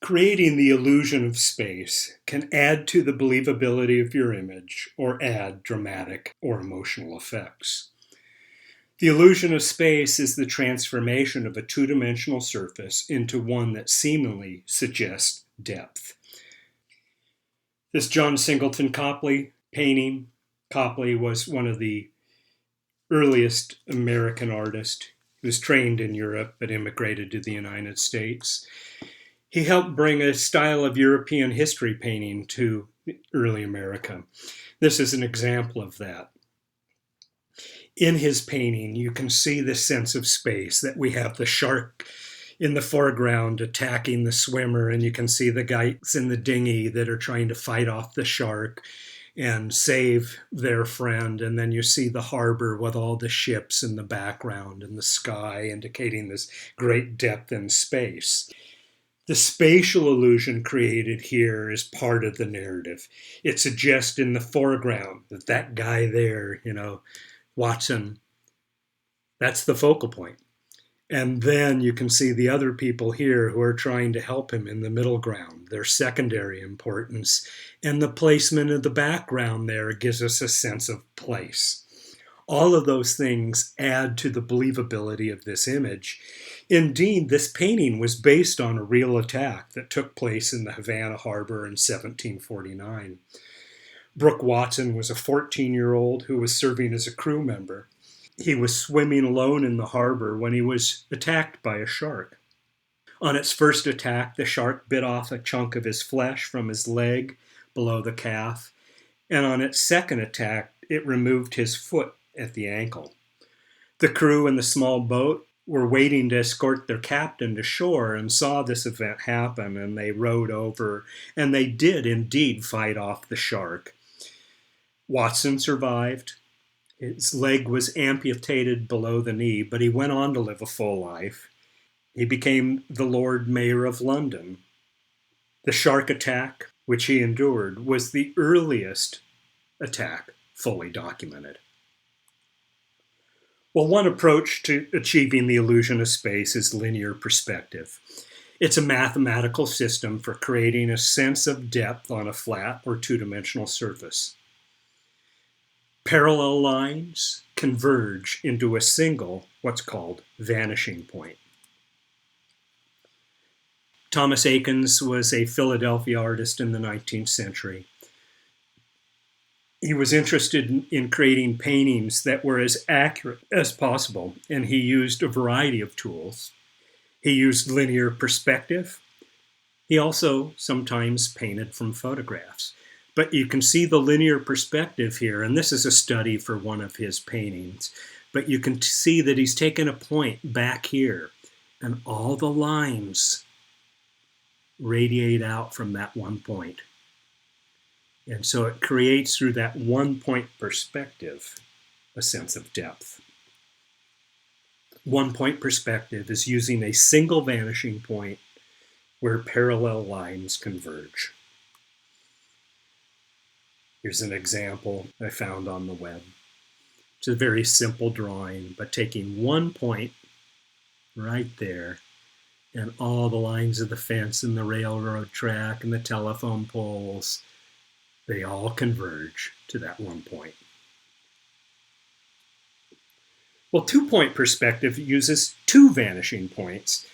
Creating the illusion of space can add to the believability of your image or add dramatic or emotional effects. The illusion of space is the transformation of a two-dimensional surface into one that seemingly suggests depth. This John Singleton Copley painting. Copley was one of the earliest American artists. He was trained in Europe but immigrated to the United States. He helped bring a style of European history painting to early America. This is an example of that. In his painting, you can see the sense of space, that we have the shark in the foreground attacking the swimmer, and you can see the guys in the dinghy that are trying to fight off the shark and save their friend. And then you see the harbor with all the ships in the background and the sky indicating this great depth in space. The spatial illusion created here is part of the narrative. It suggests in the foreground that guy there, Watson, that's the focal point. And then you can see the other people here who are trying to help him in the middle ground, their secondary importance. And the placement of the background there gives us a sense of place. All of those things add to the believability of this image. Indeed, this painting was based on a real attack that took place in the Havana harbor in 1749. Brooke Watson was a 14-year-old who was serving as a crew member. He was swimming alone in the harbor when he was attacked by a shark. On its first attack, the shark bit off a chunk of his flesh from his leg below the calf, and on its second attack, it removed his foot at the ankle. The crew in the small boat were waiting to escort their captain to shore and saw this event happen, and they rowed over, and they did indeed fight off the shark. Watson survived. His leg was amputated below the knee, but he went on to live a full life. He became the Lord Mayor of London. The shark attack, which he endured, was the earliest attack fully documented. Well, one approach to achieving the illusion of space is linear perspective. It's a mathematical system for creating a sense of depth on a flat or two-dimensional surface. Parallel lines converge into a single, what's called, vanishing point. Thomas Eakins was a Philadelphia artist in the 19th century. He was interested in creating paintings that were as accurate as possible, and he used a variety of tools. He used linear perspective. He also sometimes painted from photographs. But you can see the linear perspective here, and this is a study for one of his paintings. But you can see that he's taken a point back here, and all the lines radiate out from that one point. And so it creates, through that one-point perspective, a sense of depth. One-point perspective is using a single vanishing point where parallel lines converge. Here's an example I found on the web. It's a very simple drawing, but taking one point right there, and all the lines of the fence and the railroad track and the telephone poles, they all converge to that one point. Well, two-point perspective uses two vanishing points,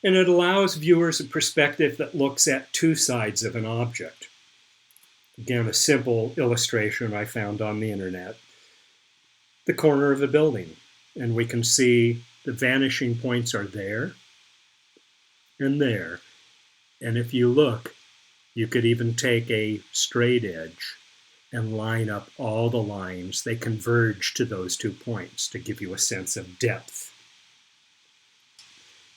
and it allows viewers a perspective that looks at two sides of an object. Again, a simple illustration I found on the internet. The corner of a building, and we can see the vanishing points are there and there. And if you look, you could even take a straight edge and line up all the lines. They converge to those 2 points to give you a sense of depth.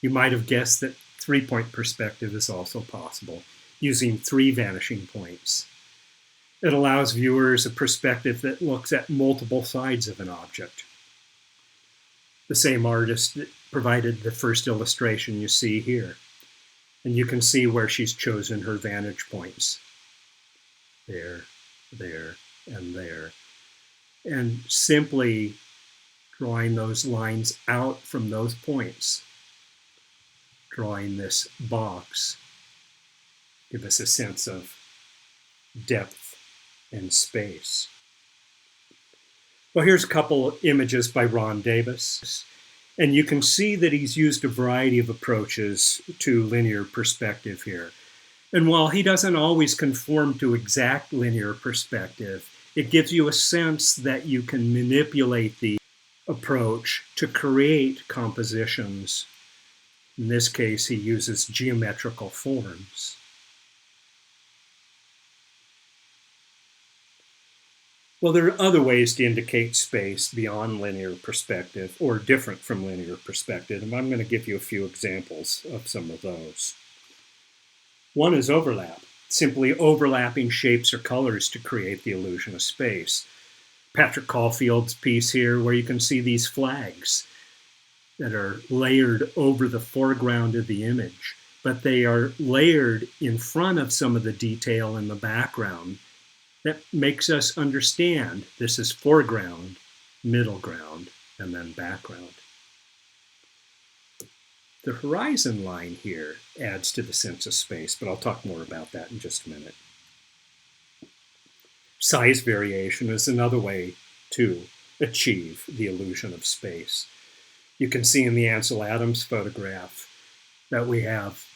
You might have guessed that three-point perspective is also possible, using 3 vanishing points. It allows viewers a perspective that looks at multiple sides of an object. The same artist that provided the first illustration you see here. And you can see where she's chosen her vantage points. There, there, and there. And simply drawing those lines out from those points, drawing this box, give us a sense of depth and space. Well, here's a couple images by Ron Davis, and you can see that he's used a variety of approaches to linear perspective here. And while he doesn't always conform to exact linear perspective, it gives you a sense that you can manipulate the approach to create compositions. In this case, he uses geometrical forms. Well, there are other ways to indicate space beyond linear perspective or different from linear perspective, and I'm going to give you a few examples of some of those. One is overlap, simply overlapping shapes or colors to create the illusion of space. Patrick Caulfield's piece here, where you can see these flags that are layered over the foreground of the image, but they are layered in front of some of the detail in the background. That makes us understand this is foreground, middle ground, and then background. The horizon line here adds to the sense of space, but I'll talk more about that in just a minute. Size variation is another way to achieve the illusion of space. You can see in the Ansel Adams photograph that we have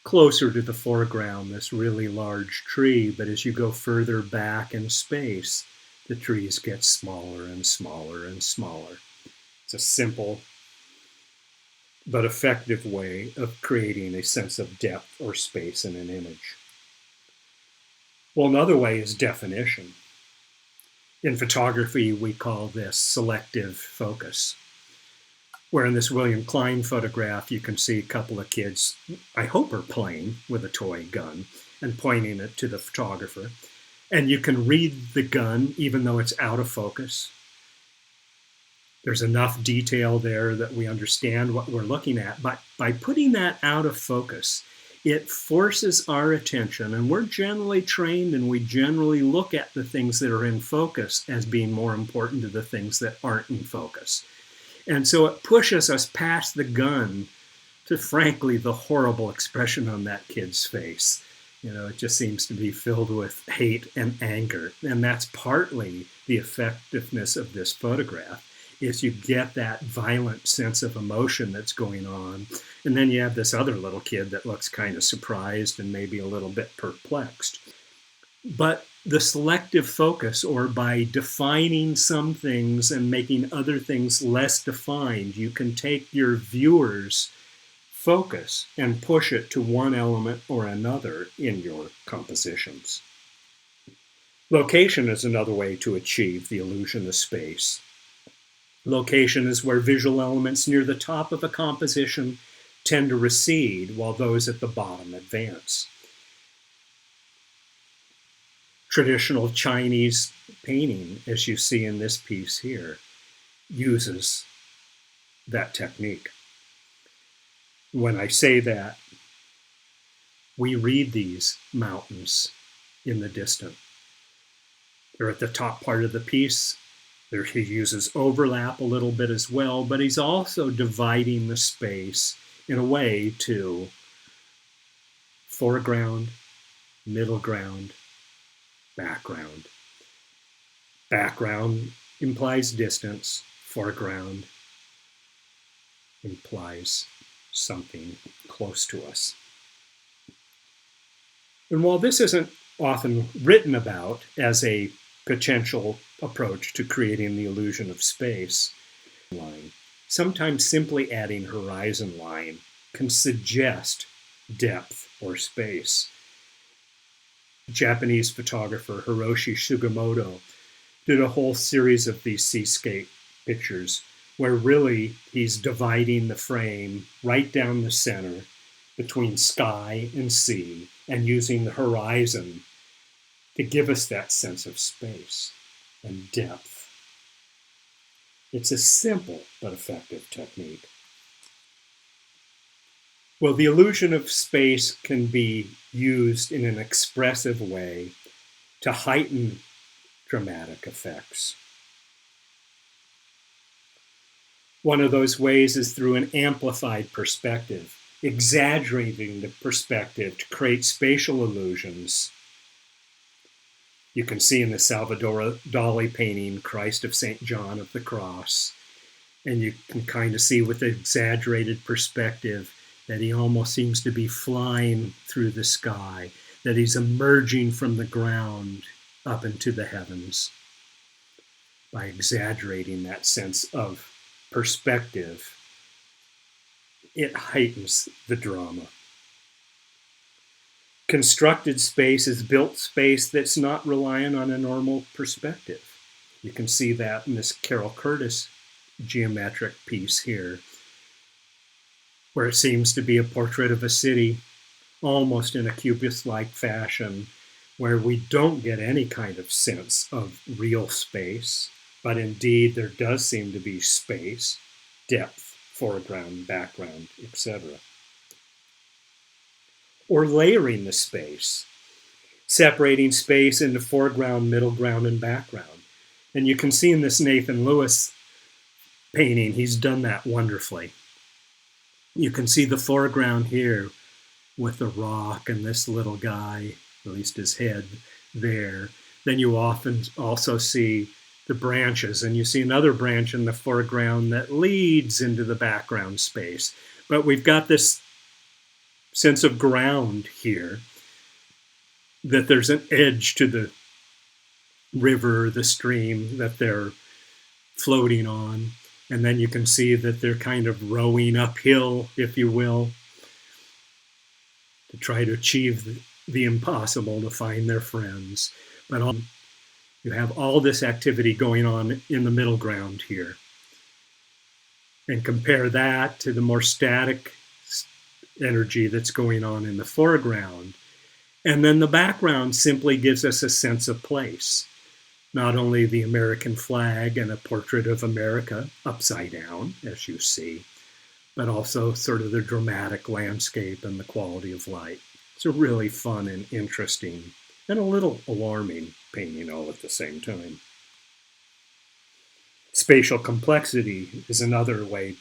closer to the foreground this really large tree, but as you go further back in space, the trees get smaller and smaller and smaller. It's a simple but effective way of creating a sense of depth or space in an image. Well, another way is definition. In photography, we call this selective focus, where in this William Klein photograph, you can see a couple of kids, I hope are playing with a toy gun and pointing it to the photographer. And you can read the gun even though it's out of focus. There's enough detail there that we understand what we're looking at. But by putting that out of focus, it forces our attention, and we're generally trained and we generally look at the things that are in focus as being more important to the things that aren't in focus. And so it pushes us past the gun to, frankly, the horrible expression on that kid's face. You know, it just seems to be filled with hate and anger. And that's partly the effectiveness of this photograph, is you get that violent sense of emotion that's going on. And then you have this other little kid that looks kind of surprised and maybe a little bit perplexed. But the selective focus, or by defining some things and making other things less defined, you can take your viewer's focus and push it to one element or another in your compositions. Location is another way to achieve the illusion of space. Location is where visual elements near the top of a composition tend to recede while those at the bottom advance. Traditional Chinese painting, as you see in this piece here, uses that technique. When I say that, we read these mountains in the distance. They're at the top part of the piece. There, he uses overlap a little bit as well, but he's also dividing the space in a way to foreground, middle ground, background. Background implies distance. Foreground implies something close to us. And while this isn't often written about as a potential approach to creating the illusion of space, sometimes simply adding horizon line can suggest depth or space. Japanese photographer Hiroshi Sugimoto did a whole series of these seascape pictures where really he's dividing the frame right down the center between sky and sea and using the horizon to give us that sense of space and depth. It's a simple but effective technique. Well, the illusion of space can be used in an expressive way to heighten dramatic effects. One of those ways is through an amplified perspective. exaggerating the perspective to create spatial illusions. You can see in the Salvador Dali painting, Christ of St. John of the Cross, and you can kind of see with exaggerated perspective that he almost seems to be flying through the sky, that he's emerging from the ground up into the heavens. By exaggerating that sense of perspective, it heightens the drama. Constructed space is built space that's not reliant on a normal perspective. You can see that in this Carol Curtis geometric piece here, where it seems to be a portrait of a city almost in a cubist-like fashion, where we don't get any kind of sense of real space, but indeed there does seem to be space, depth, foreground, background, etc. Or layering the space, separating space into foreground, middle ground, and background. And you can see in this Nathan Lewis painting, he's done that wonderfully. You can see the foreground here with the rock and this little guy, at least his head there. Then you often also see the branches, and you see another branch in the foreground that leads into the background space. But we've got this sense of ground here, that there's an edge to the river, the stream that they're floating on. And then you can see that they're kind of rowing uphill, if you will, to try to achieve the impossible, to find their friends. But you have all this activity going on in the middle ground here. And compare that to the more static energy that's going on in the foreground. And then the background simply gives us a sense of place. Not only the American flag and a portrait of America upside down, as you see, but also sort of the dramatic landscape and the quality of light. It's a really fun and interesting and a little alarming painting all at the same time. Spatial complexity is another way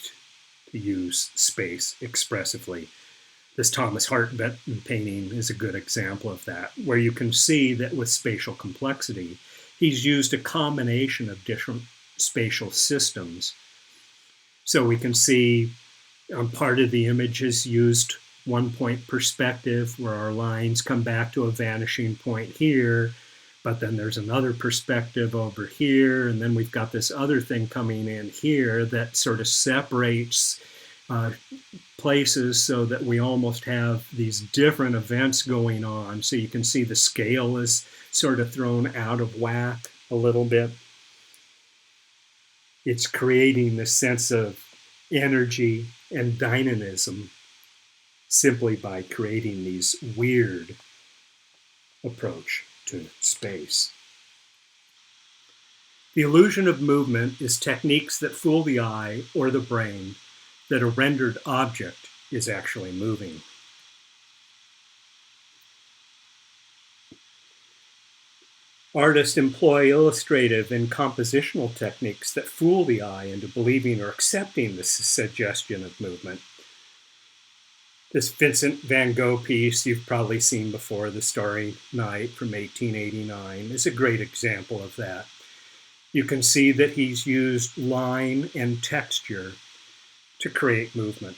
to use space expressively. This Thomas Hart Benton painting is a good example of that, where you can see that with spatial complexity, he's used a combination of different spatial systems. So we can see part of the image is used one-point perspective, where our lines come back to a vanishing point here, but then there's another perspective over here, and then we've got this other thing coming in here that sort of separates places so that we almost have these different events going on. So you can see the scale is sort of thrown out of whack a little bit. It's creating this sense of energy and dynamism simply by creating these weird approach to space. The illusion of movement is techniques that fool the eye or the brain that a rendered object is actually moving. Artists employ illustrative and compositional techniques that fool the eye into believing or accepting the suggestion of movement. This Vincent van Gogh piece you've probably seen before, The Starry Night from 1889, is a great example of that. You can see that he's used line and texture to create movement.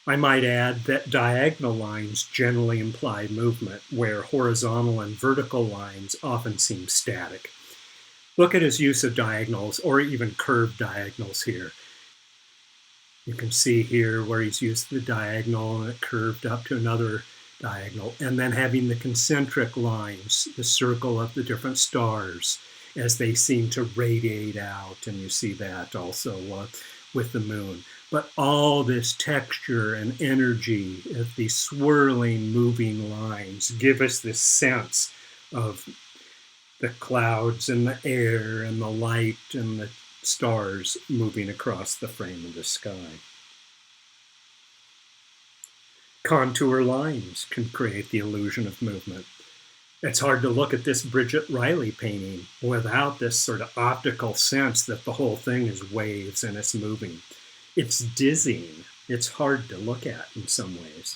I might add that diagonal lines generally imply movement, where horizontal and vertical lines often seem static. Look at his use of diagonals, or even curved diagonals here. You can see here where he's used the diagonal and it curved up to another diagonal, and then having the concentric lines, the circle of the different stars, as they seem to radiate out, and you see that also with the moon. But all this texture and energy of these swirling, moving lines give us this sense of the clouds and the air and the light and the stars moving across the frame of the sky. Contour lines can create the illusion of movement. It's hard to look at this Bridget Riley painting without this sort of optical sense that the whole thing is waves and it's moving. It's dizzying. It's hard to look at in some ways.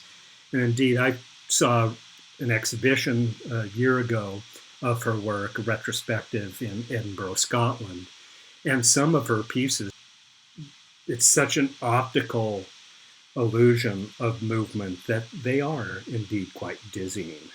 And indeed, I saw an exhibition a year ago of her work, a retrospective in Edinburgh, Scotland. And some of her pieces, it's such an optical illusion of movement that they are indeed quite dizzying.